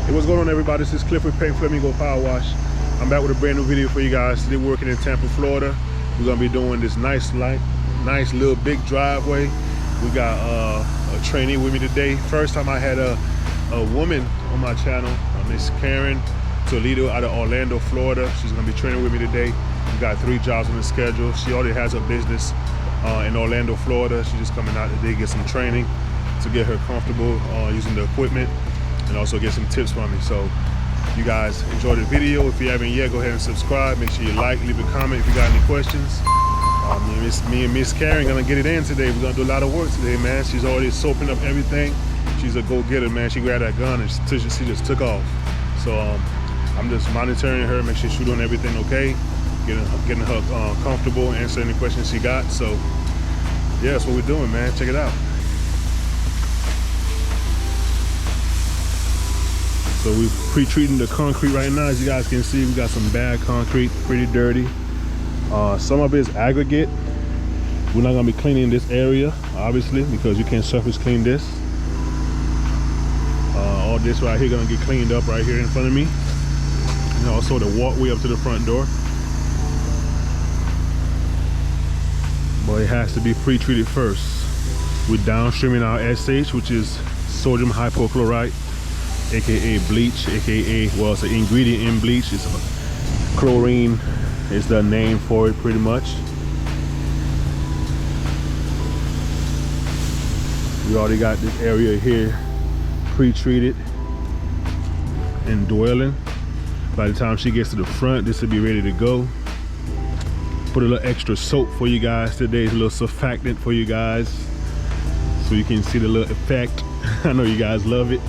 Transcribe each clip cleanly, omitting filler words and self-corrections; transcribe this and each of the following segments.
Hey, what's going on, everybody? This is Cliff with Paint Flamingo Power Wash. I'm back with a brand new video for you guys. Today we're working in Tampa, Florida. We're gonna be doing this nice little big driveway. We got a trainee with me today. First time I had a woman on my channel, Miss Karen Toledo out of Orlando, Florida. She's gonna be training with me today. We got 3 jobs on the schedule. She already has a business in Orlando, Florida. She's just coming out today to get some training to get her comfortable using the equipment, and also get some tips from me. So you guys enjoy the video. If you haven't yet, go ahead and subscribe. Make sure you like, leave a comment if you got any questions. Me and Miss Karen gonna get it in today. We're gonna do a lot of work today, man. She's already soaping up everything. She's a go-getter, man. She grabbed that gun and she just took off. So I'm just monitoring her, make sure she's doing everything okay, getting her comfortable, answering any questions she got. So yeah, that's what we're doing, man. Check it out. So we're pre-treating the concrete right now. As you guys can see, we got some bad concrete, pretty dirty. Some of it is aggregate. We're not gonna be cleaning this area, obviously, because you can't surface clean this. All this right here gonna get cleaned up right here in front of me. And also the walkway up to the front door. But it has to be pre-treated first. We're downstreaming our SH, which is sodium hypochlorite, aka bleach, aka, well, it's an ingredient in bleach. It's chlorine is the name for it, pretty much. We already got this area here pre-treated and dwelling. By the time she gets to the front, this will be ready to go. Put a little extra soap for you guys today, a little surfactant for you guys, so you can see the little effect. I know you guys love it.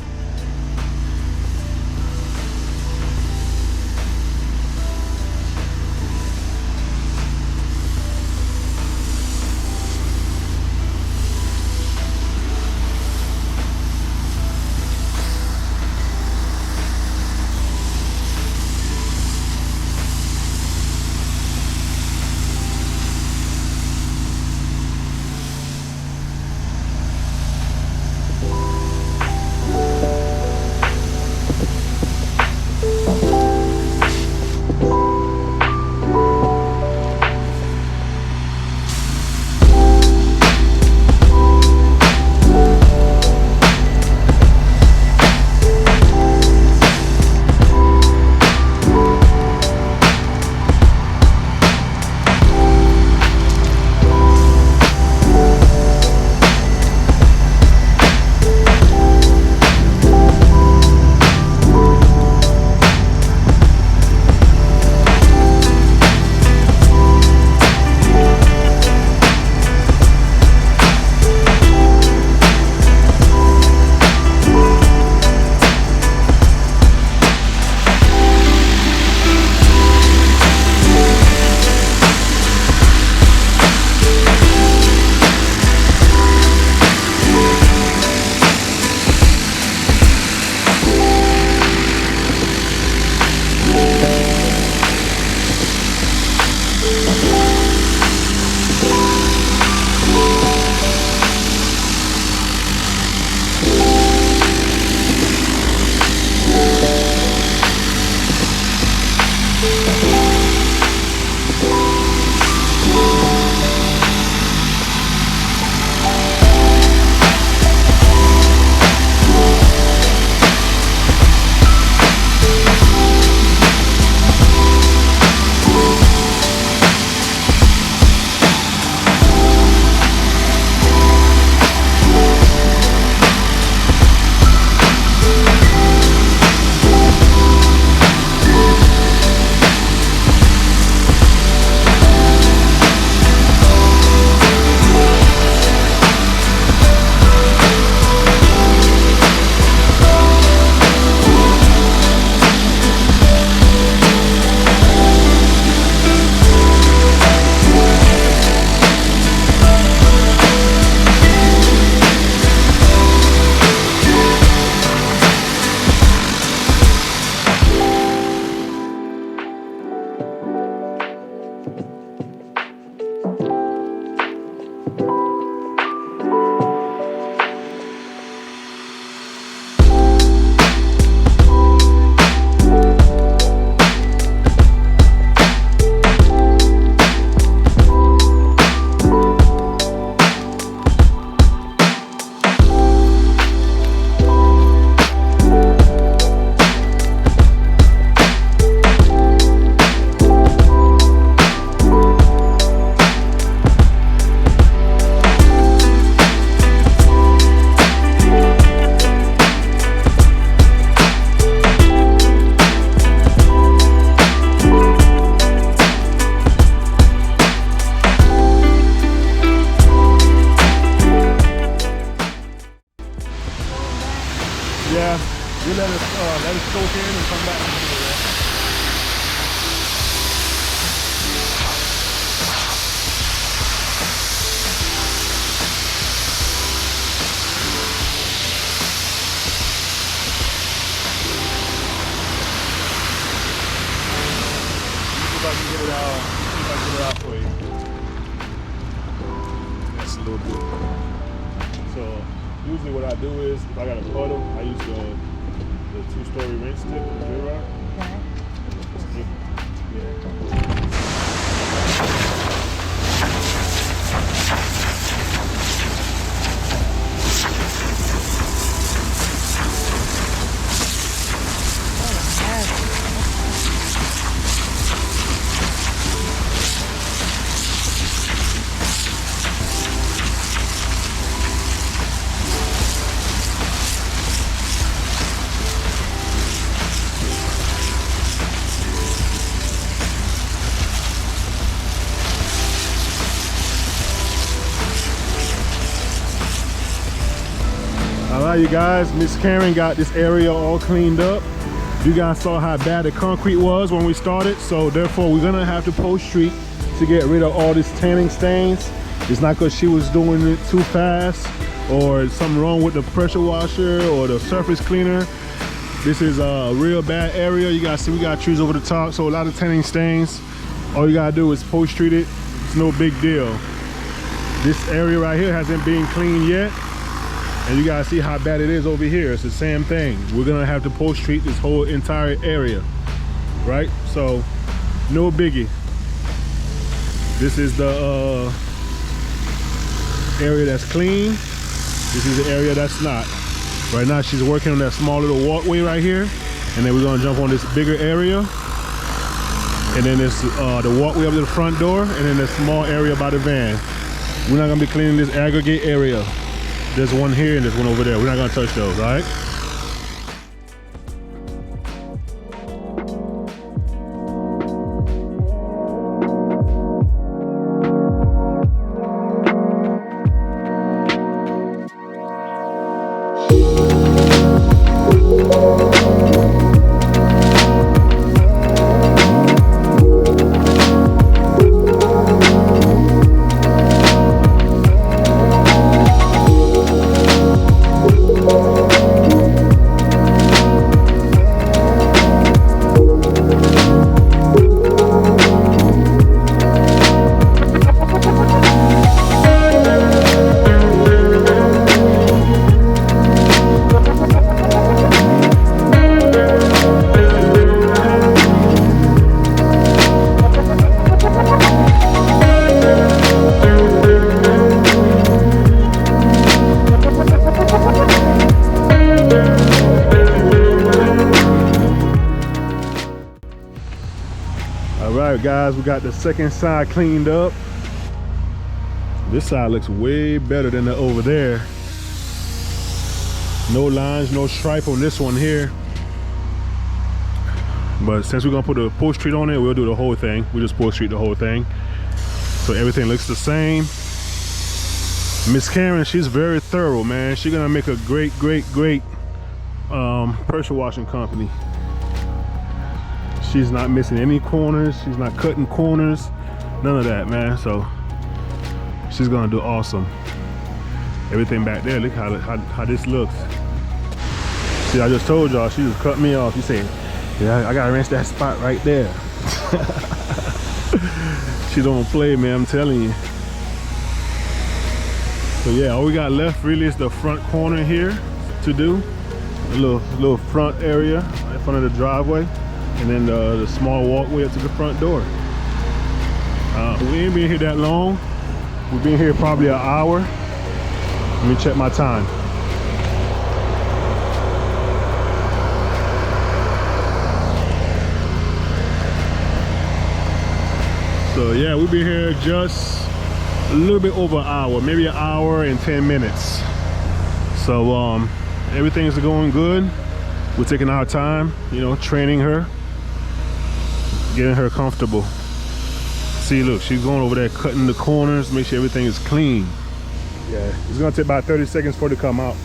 let it soak in and come back and do it. See if I can get it out. See if I can get it out for you. That's a little bit. So usually what I do is, if I got a puddle, I use the 2-story rinse tip, the Zero. Okay. Yeah. Alright, you guys, Miss Karen got this area all cleaned up. You guys saw how bad the concrete was when we started, so therefore we're gonna have to post treat to get rid of all these tanning stains. It's not because she was doing it too fast or something wrong with the pressure washer or the surface cleaner. This is a real bad area. You guys see we got trees over the top, so a lot of tanning stains. All you gotta do is post treat it. It's no big deal. This area right here hasn't been cleaned yet. And you guys see how bad it is over here. It's the same thing. We're gonna have to post treat this whole entire area, right? So, no biggie. This is the area that's clean. This is the area that's not. Right now, she's working on that small little walkway right here. And then we're gonna jump on this bigger area. And then there's the walkway up to the front door. And then the small area by the van. We're not gonna be cleaning this aggregate area. There's one here and there's one over there. We're not gonna touch those, all right? Alright guys, we got the second side cleaned up. This side looks way better than the over there. No lines, no stripe on this one here. But since we're gonna put a post treat on it, we'll do the whole thing. We just post treat the whole thing. So everything looks the same. Miss Karen, she's very thorough, man. She's gonna make a great pressure washing company. She's not missing any corners. She's not cutting corners. None of that, man. So she's gonna do awesome. Everything back there, look how this looks. See, I just told y'all, she just cut me off. You say, yeah, I gotta rinse that spot right there. She don't play, man, I'm telling you. So yeah, all we got left really is the front corner here to do. A little front area in front of the driveway. And then the small walkway up to the front door. We ain't been here that long. We've been here probably an hour. Let me check my time. So yeah, we've been here just a little bit over an hour, maybe an hour and 10 minutes. So everything's going good. We're taking our time, you know, training her, getting her comfortable. See, look, she's going over there cutting the corners, make sure everything is clean. Yeah, it's gonna take about 30 seconds for it to come out.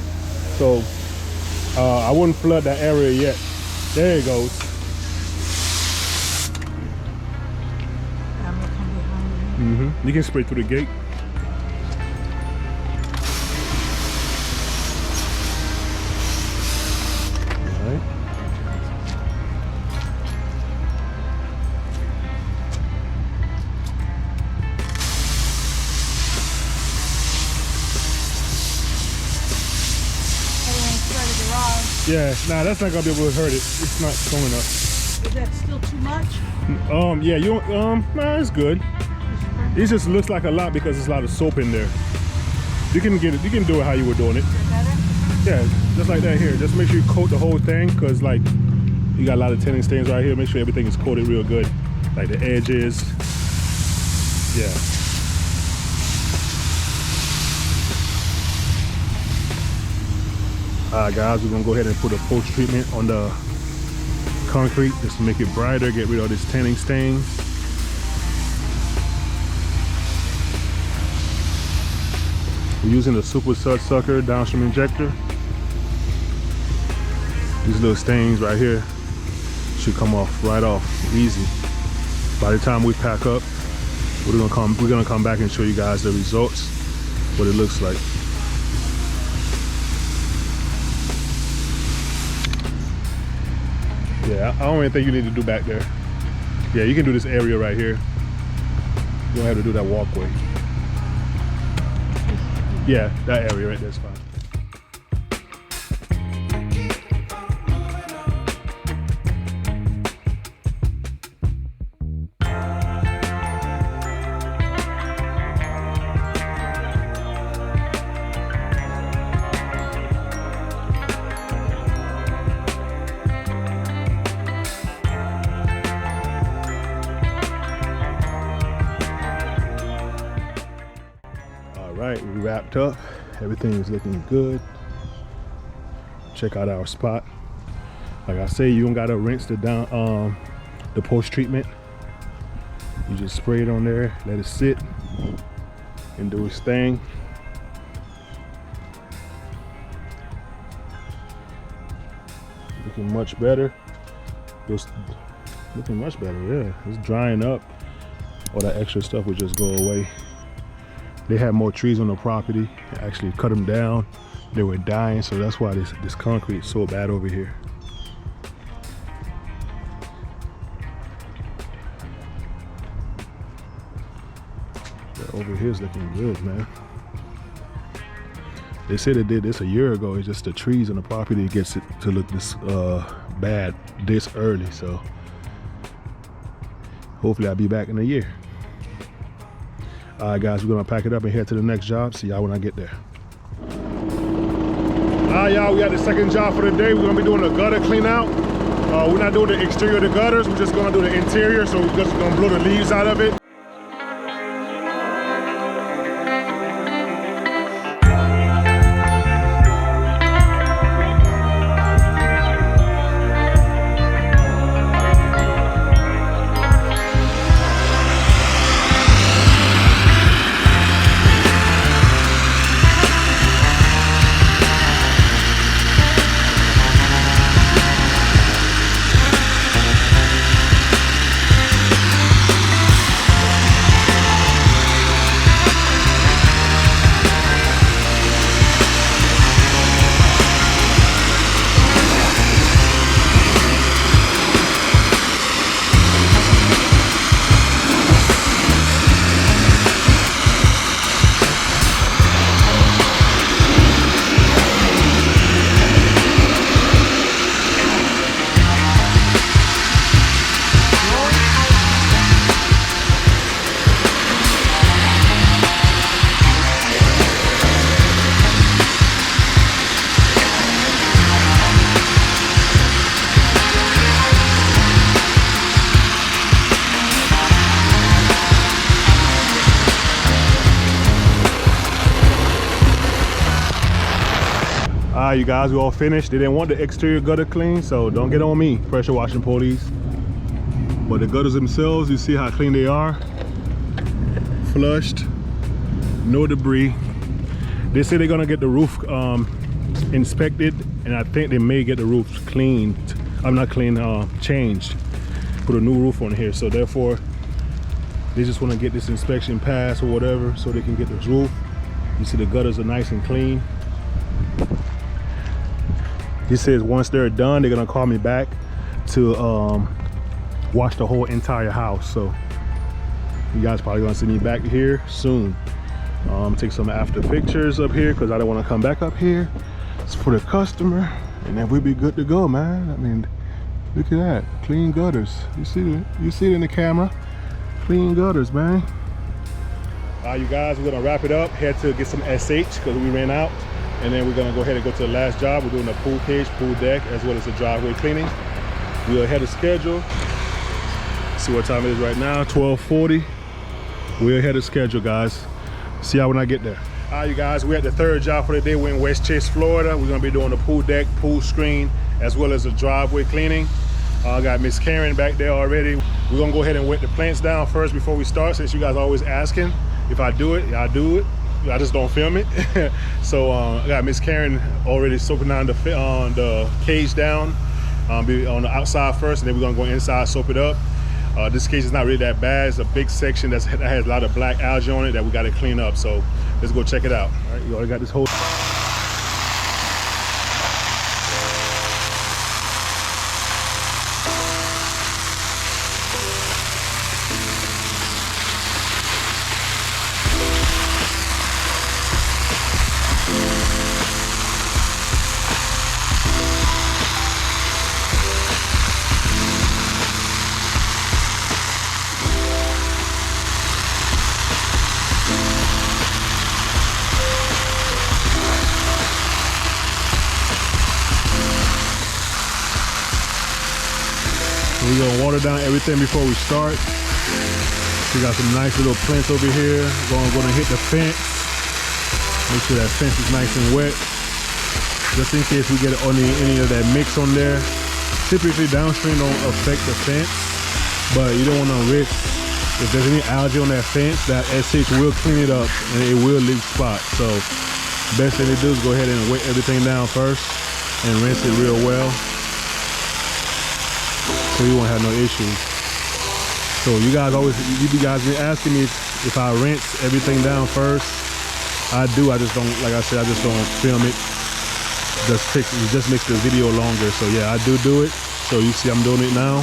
So I wouldn't flood that area yet. There it goes. I'm gonna come behind you. You can spray through the gate. All right. Yeah, nah, that's not gonna be able to hurt it. It's not strong enough. Is that still too much? Yeah, you nah, it's good. It just looks like a lot because there's a lot of soap in there. You can get it. You can do it how you were doing it. Yeah, just like that here. Just make sure you coat the whole thing, cause like you got a lot of tanning stains right here. Make sure everything is coated real good, like the edges. Yeah. Alright guys, we're gonna go ahead and put a post treatment on the concrete just to make it brighter, get rid of this tanning stains. We're using the super sucker downstream injector. These little stains right here should come off right off easy. By the time we pack up, we're gonna come back and show you guys the results, what it looks like. Yeah, I don't even think you need to do back there. Yeah, you can do this area right here. You don't have to do that walkway. Yeah, that area right there is fine. Alright, we wrapped up. Everything is looking good. Check out our spot. Like I say, you don't gotta rinse the post treatment. You just spray it on there, let it sit and do its thing. Looking much better. Just looking much better, yeah. It's drying up. All that extra stuff would just go away. They had more trees on the property. They actually cut them down. They were dying, so that's why this concrete is so bad over here. But over here is looking good, man. They said they did this a year ago. It's just the trees on the property gets it to look this bad this early. So hopefully I'll be back in a year. All right, guys, we're gonna pack it up and head to the next job. See y'all when I get there. All right, y'all, we got the second job for the day. We're gonna be doing the gutter clean out. We're not doing the exterior of the gutters. We're just gonna do the interior. So we're just gonna blow the leaves out of it. Alright, you guys, we all finished. They didn't want the exterior gutter clean, so don't get on me, pressure washing police. But the gutters themselves, you see how clean they are. Flushed, no debris. They say they're gonna get the roof inspected, and I think they may get the roof cleaned. I'm not clean, changed. Put a new roof on here, so therefore they just want to get this inspection passed or whatever, so they can get this roof. You see the gutters are nice and clean. He says once they're done, they're gonna call me back to wash the whole entire house. So you guys probably gonna see me back here soon. Take some after pictures up here because I don't want to come back up here. It's for the customer, and then we'll be good to go, man. I mean, look at that, clean gutters. You see it? You see it in the camera? Clean gutters, man. All right, you guys, we're gonna wrap it up. Had to get some SH because we ran out, and then we're gonna go ahead and go to the last job. We're doing the pool cage, pool deck, as well as the driveway cleaning. We're ahead of schedule. See what time it is right now, 12:40. We're ahead of schedule, guys. See y'all when I get there. All right, you guys, we're at the third job for the day. We're in West Chase, Florida. We're gonna be doing the pool deck, pool screen, as well as the driveway cleaning. I got Miss Karen back there already. We're gonna go ahead and wet the plants down first before we start, since you guys are always asking if I do it. I do it. I just don't film it. So I got Miss Karen already soaking down the cage down. Be on the outside first, and then we're gonna go inside, soap it up. This cage is not really that bad. It's a big section that has a lot of black algae on it that we got to clean up. So let's go check it out. All right, you already got this whole. We're gonna water down everything before we start. We got some nice little plants over here. We're gonna hit the fence. Make sure that fence is nice and wet. Just in case we get any of that mix on there. Typically downstream don't affect the fence, but you don't wanna risk, if there's any algae on that fence, that SH will clean it up and it will leave spots. So best thing to do is go ahead and wet everything down first and rinse it real well, so you won't have no issues. So you guys been asking me if I rinse everything down first. I do. I just don't, like I said, I just don't film it. It just makes the video longer. So yeah, I do it. So you see I'm doing it now.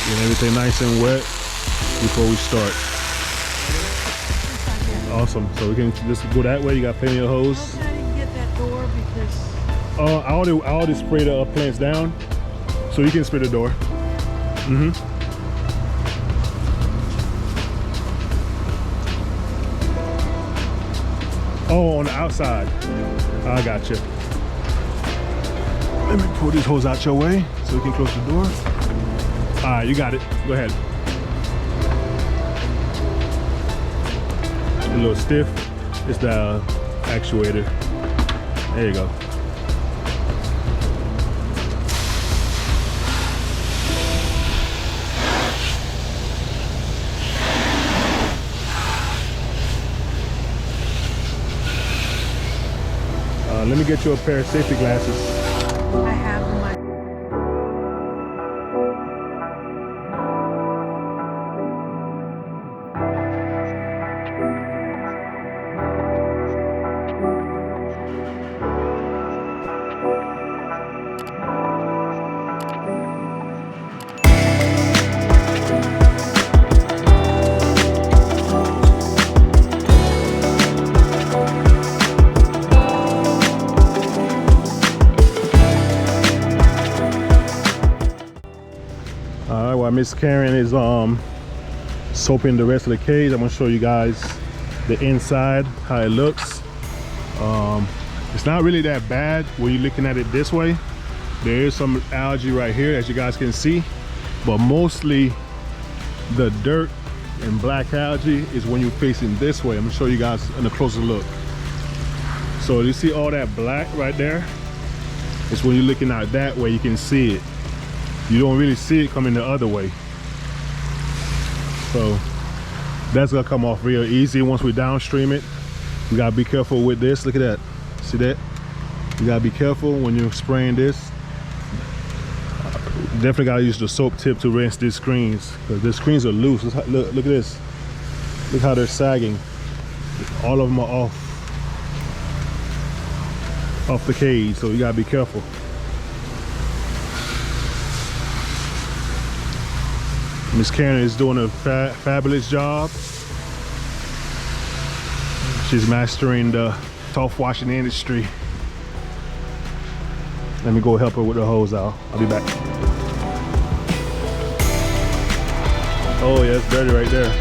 Get everything nice and wet before we start. Awesome. So we can just go that way. You got plenty of hose. I already sprayed the plants down, so you can spray the door. Oh, on the outside. I got you. Let me pull this hose out your way so we can close the door. All right, you got it. Go ahead. A little stiff. It's the actuator. There you go. Let me get you a pair of safety glasses. I have my. Miss Karen is soaping the rest of the cage, I'm gonna show you guys the inside, how it looks. It's not really that bad when you're looking at it this way. There is some algae right here, as you guys can see, but mostly the dirt and black algae is when you're facing this way. I'm gonna show you guys in a closer look. So you see all that black right there? It's when you're looking out that way, you can see it. You don't really see it coming the other way. So That's gonna come off real easy once we downstream it. We gotta be careful with this. Look at that. See that? You gotta be careful when you're spraying this. Definitely gotta use the soap tip to rinse these screens because the screens are loose. Look at this. Look how they're sagging. All of them are off the cage, so you gotta be careful. Miss Karen is doing a fabulous job. She's mastering the tough washing industry. Let me go help her with the hose out. I'll be back. Oh yeah, it's dirty right there.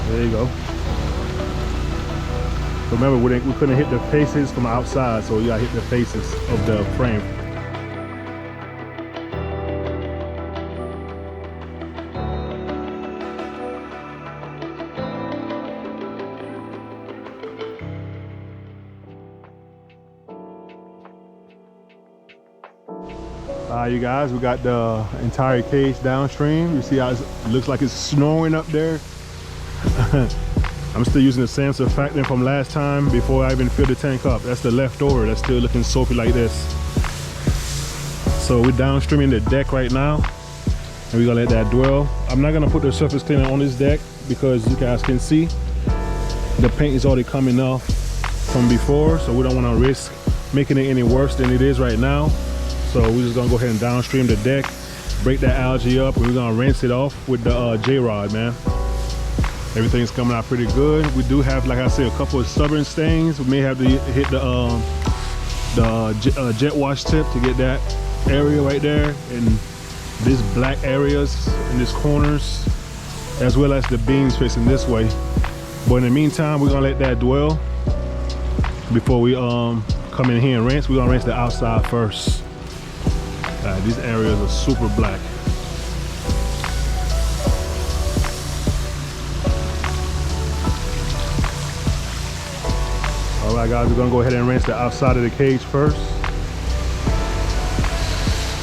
There you go. Remember, we couldn't hit the faces from outside, so you gotta hit the faces of the frame. You guys, we got the entire cage downstream. You see how it looks like it's snowing up there. I'm still using the same surfactant from last time before I even filled the tank up. That's the leftover. That's still looking soapy like this. So we're downstreaming the deck right now, and we're gonna let that dwell. I'm not gonna put the surface cleaner on this deck because you guys can see the paint is already coming off from before, so we don't want to risk making it any worse than it is right now. So we're just gonna go ahead and downstream the deck, break that algae up, and we're gonna rinse it off with the J-Rod, man. Everything's coming out pretty good. We do have, like I said, a couple of stubborn stains. We may have to hit the jet wash tip to get that area right there, and these black areas in these corners, as well as the beams facing this way. But in the meantime, we're gonna let that dwell before we come in here and rinse. We're gonna rinse the outside first. These areas are super black. All right, guys, we're gonna go ahead and rinse the outside of the cage first.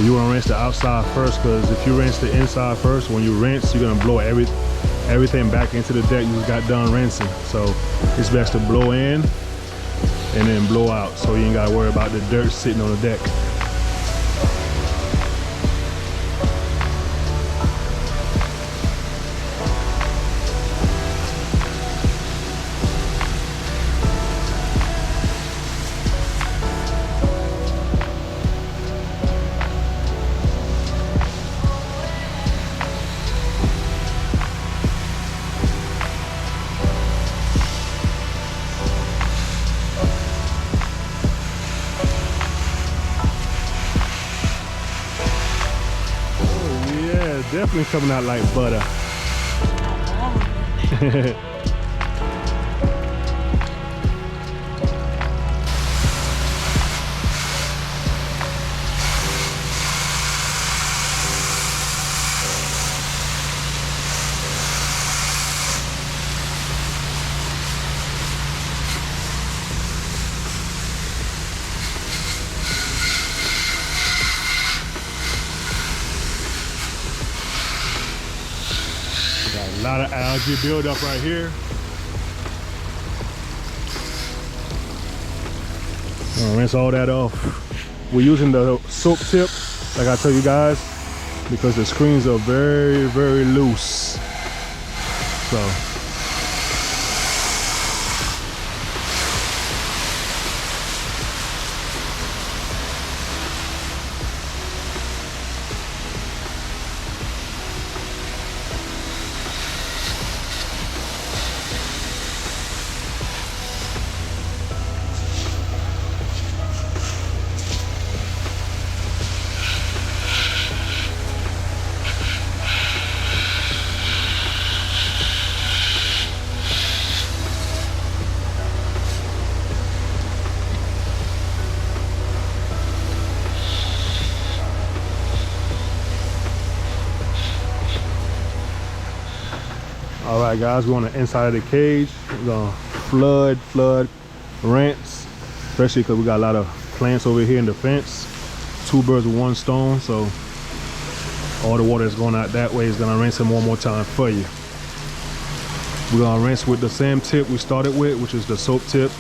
You wanna rinse the outside first, because if you rinse the inside first, when you rinse, you're gonna blow everything back into the deck you just got done rinsing. So it's best to blow in and then blow out, so you ain't gotta worry about the dirt sitting on the deck. Definitely coming out like butter. A lot of algae buildup right here. I'll rinse all that off. We're using the soap tip, like I tell you guys, because the screens are very, very loose. So All right, guys, we're on the inside of the cage. We're gonna flood, rinse, especially because we got a lot of plants over here in the fence. 2 birds with 1 stone, so all the water that's going out that way is gonna rinse them one more time for you. We're gonna rinse with the same tip we started with, which is the soap tip.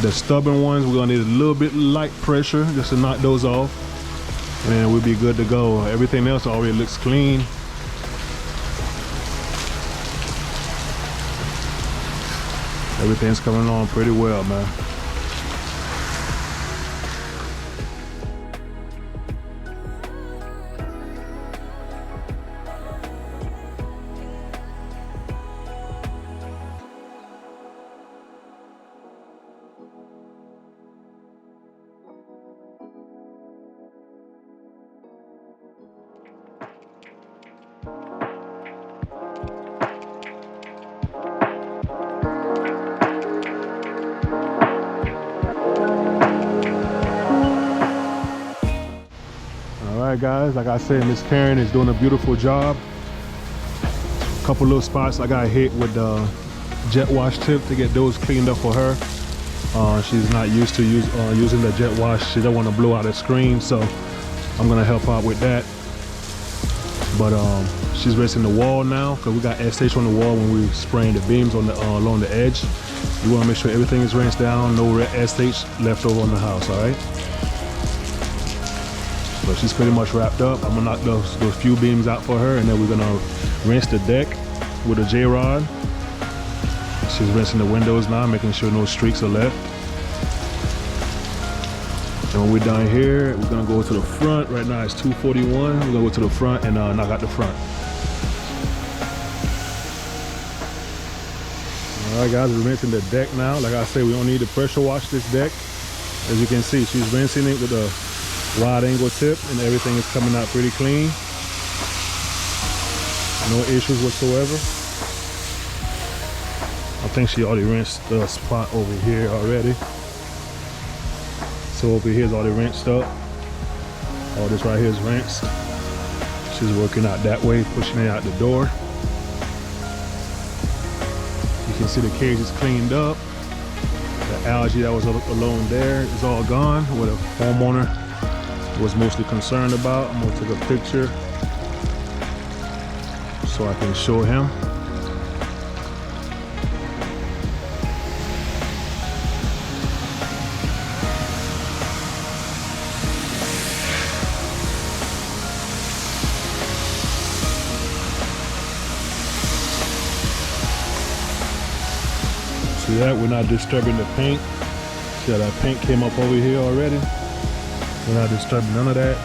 The stubborn ones, we're gonna need a little bit light pressure just to knock those off, and then we'll be good to go. Everything else already looks clean. Everything's coming along pretty well, man. Alright guys, like I said, Miss Karen is doing a beautiful job. A couple little spots I got hit with the jet wash tip to get those cleaned up for her. She's not used to using the jet wash. She don't want to blow out the screen, so I'm gonna help out with that. But she's rinsing the wall now because we got SH on the wall when we spraying the beams on the along the edge. You want to make sure everything is rinsed down, no SH left over on the house. All right. So she's pretty much wrapped up. I'm gonna knock those few beams out for her, and then we're gonna rinse the deck with a J-rod. She's rinsing the windows now, making sure no streaks are left. And when we're done here, we're gonna go to the front. Right now it's 2:41. We're gonna go to the front and knock out the front. All right, guys, we're rinsing the deck now. Like I said, we don't need to pressure wash this deck. As you can see, she's rinsing it with a wide angle tip, and everything is coming out pretty clean. No issues whatsoever. I think she already rinsed the spot over here already. So over here is already rinsed up. All this right here is rinsed. She's working out that way, pushing it out the door. You can see the cage is cleaned up. The algae that was along there is all gone, what a homeowner was mostly concerned about. I'm gonna take a picture so I can show him. See that? We're not disturbing the paint. See how that paint came up over here already? We're not disturbing none of that.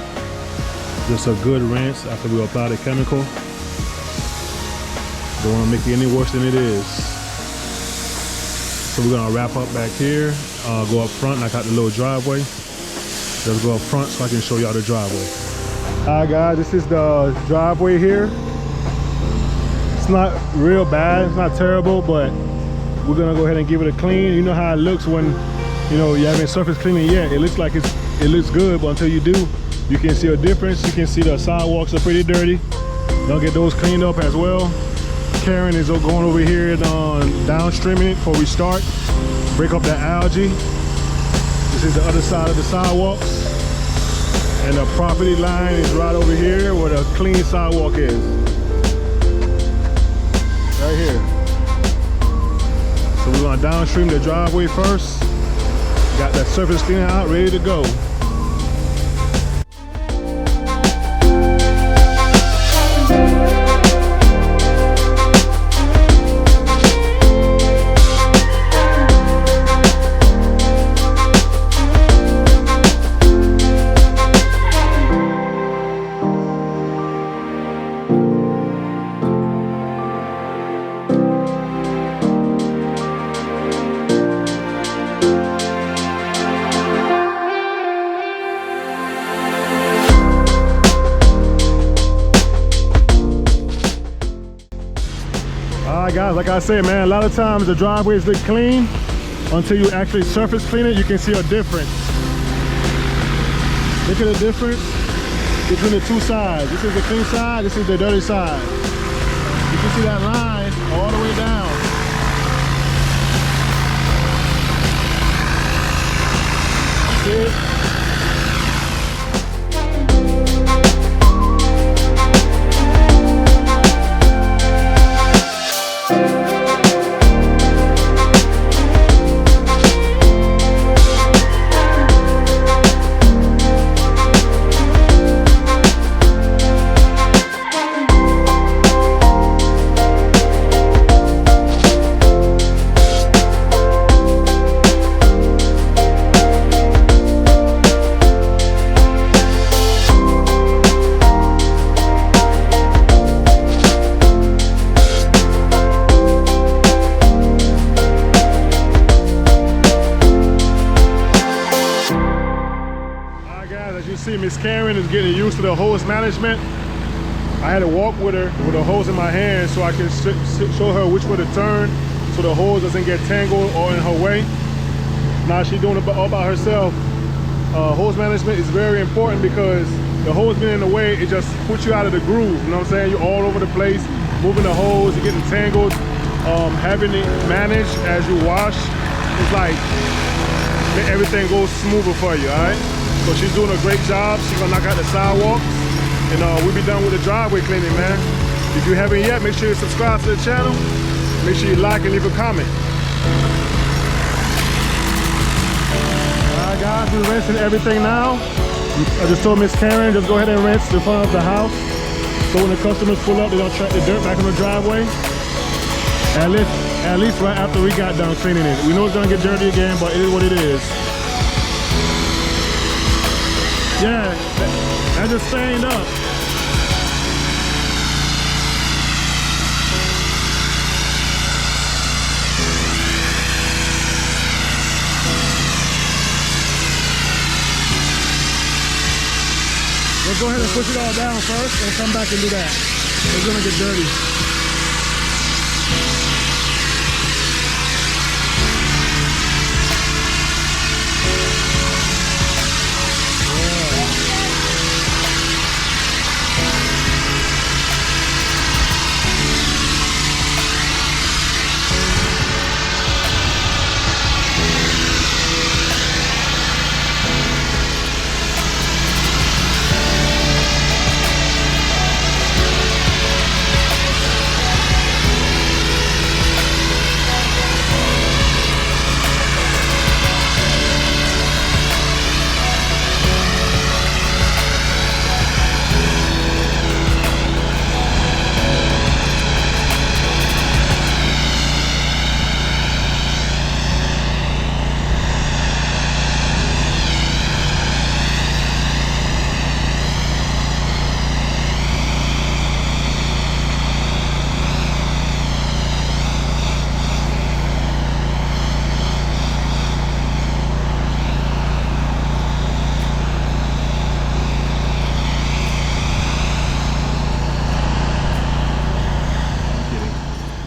Just a good rinse after we apply the chemical. Don't want to make it any worse than it is. So we're gonna wrap up back here, go up front, knock out the little driveway. Let's go up front so I can show y'all the driveway. All right guys, this is the driveway here. It's not real bad, it's not terrible, but we're gonna go ahead and give it a clean. You know how it looks when you haven't surface cleaning yet. It looks like it looks good, but until you do, you can see a difference. You can see the sidewalks are pretty dirty. Don't get those cleaned up as well. Karen is going over here and downstreaming it before we start. Break up that algae. This is the other side of the sidewalks. And the property line is right over here where the clean sidewalk is. Right here. So we're gonna downstream the driveway first. Got that surface cleaner out, ready to go. Guys, like I said, man, a lot of times the driveways look clean until you actually surface clean it. You can see a difference. Look at the difference between the two sides. This is the clean side, this is the dirty side. You can see that line all the way down. See it? See, Miss Karen is getting used to the hose management. I had to walk with her with a hose in my hand so I can show her which way to turn so the hose doesn't get tangled or in her way. Now she's doing it all by herself. Hose management is very important because the hose being in the way, it just puts you out of the groove. You know what I'm saying? You're all over the place, moving the hose, you're getting tangled. Having it managed as you wash, it's like everything goes smoother for you, all right? So she's doing a great job. She's gonna knock out the sidewalks, and we'll be done with the driveway cleaning, man. If you haven't yet, make sure you subscribe to the channel. Make sure you like and leave a comment. All right, guys, we're rinsing everything now. I just told Miss Karen, just go ahead and rinse the front of the house. So when the customers pull up, they're gonna track the dirt back on the driveway. At least right after we got done cleaning it. We know it's gonna get dirty again, but it is what it is. Yeah, that just stained up. Let's go ahead and push it all down first and come back and do that. It's gonna get dirty.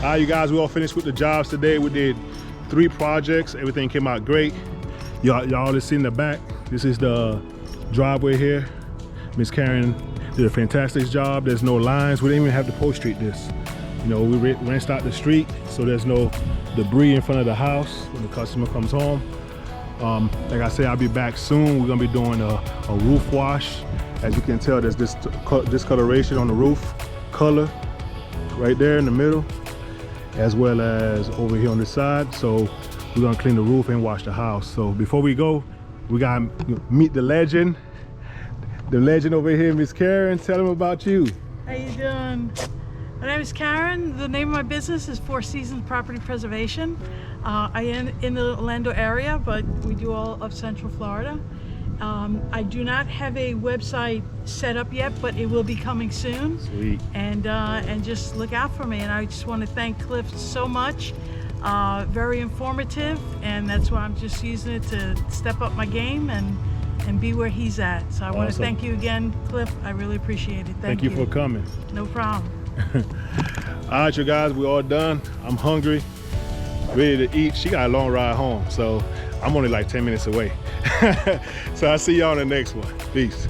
All right, you guys, we all finished with the jobs today. We did 3 projects. Everything came out great. Y'all just seen the back. This is the driveway here. Miss Karen did a fantastic job. There's no lines. We didn't even have to post street this. You know, we rinsed out the street so there's no debris in front of the house when the customer comes home. Like I said, I'll be back soon. We're gonna be doing a roof wash. As you can tell, there's this discoloration on the roof color right there in the middle, as well as over here on this side. So we're gonna clean the roof and wash the house. So before we go, we gotta meet the legend. The legend over here, Miss Karen. Tell them about you. How you doing? My name is Karen. The name of my business is Four Seasons Property Preservation. I am in the Orlando area, but we do all of Central Florida. I do not have a website set up yet, but it will be coming soon. Sweet. And just look out for me. And I just want to thank Cliff so much. Very informative, and that's why I'm just using it to step up my game and be where he's at. So I want to thank you again, Cliff. I really appreciate it. Thank you for coming. No problem. All right, you guys, we're all done. I'm hungry, ready to eat. She got a long ride home, so I'm only like 10 minutes away. So I'll see y'all in the next one. Peace.